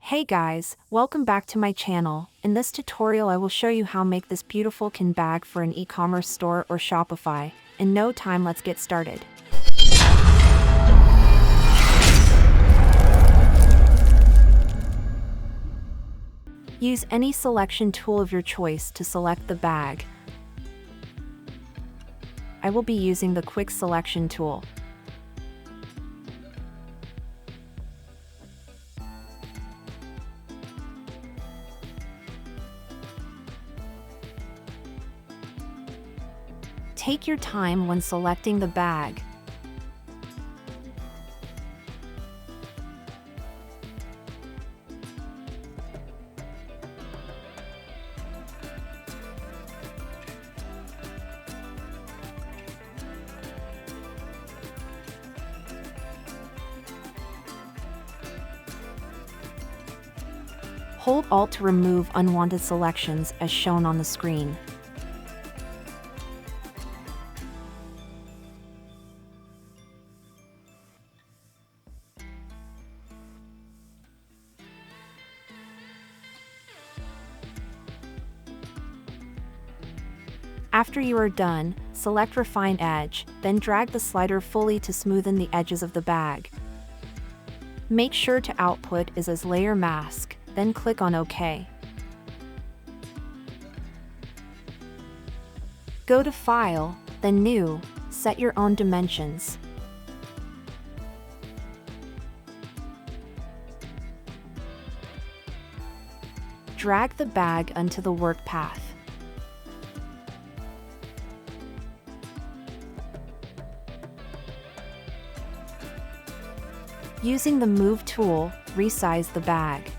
Hey guys, welcome back to my channel. In this tutorial I will show you how to make this beautiful can bag for an e-commerce store or Shopify. In no time, let's get started. Use any selection tool of your choice to select the bag. I will be using the quick selection tool. Take your time when selecting the bag. Hold Alt to remove unwanted selections as shown on the screen. After you are done, select Refine Edge, then drag the slider fully to smoothen the edges of the bag. Make sure to output is as layer mask, then click on OK. Go to File, then New, set your own dimensions. Drag the bag onto the work path. Using the Move tool, resize the bag.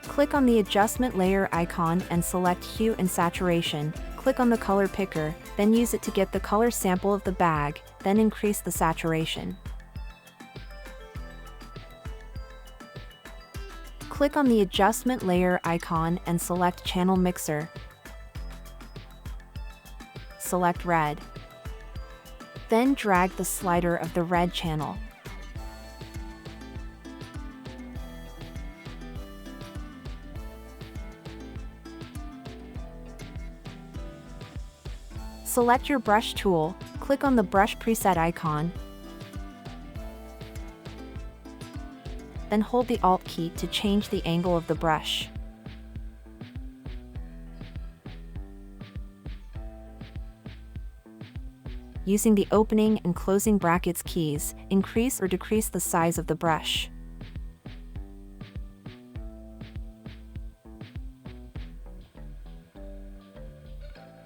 Click on the adjustment layer icon and select Hue and Saturation. Click on the color picker, then use it to get the color sample of the bag, then increase the saturation. Click on the adjustment layer icon and select Channel Mixer. Select red. Then drag the slider of the red channel. Select your brush tool, click on the brush preset icon, then hold the Alt key to change the angle of the brush. Using the opening and closing brackets keys, increase or decrease the size of the brush.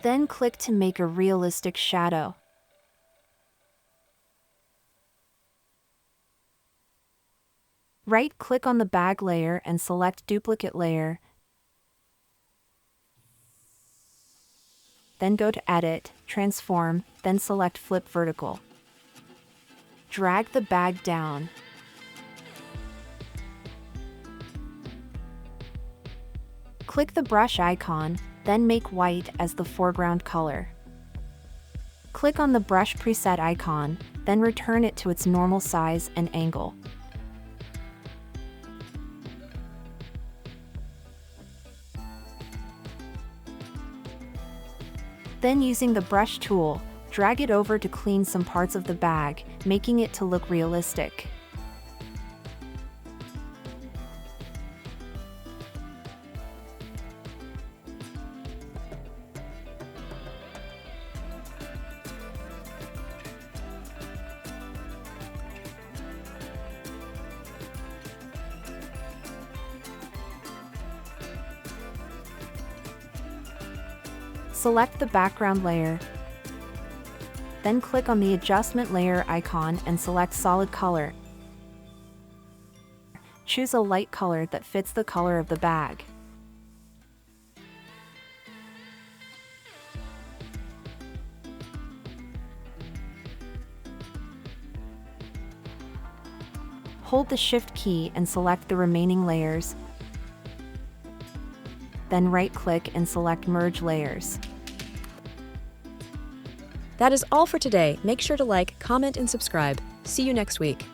Then click to make a realistic shadow. Right-click on the bag layer and select Duplicate Layer. Then go to Edit, Transform, then select Flip Vertical. Drag the bag down. Click the brush icon, then make white as the foreground color. Click on the brush preset icon, then return it to its normal size and angle. Then using the brush tool, drag it over to clean some parts of the bag, making it to look realistic. Select the background layer, then click on the adjustment layer icon and select solid color. Choose a light color that fits the color of the bag. Hold the Shift key and select the remaining layers. Then right-click and select Merge Layers. That is all for today. Make sure to like, comment, and subscribe. See you next week.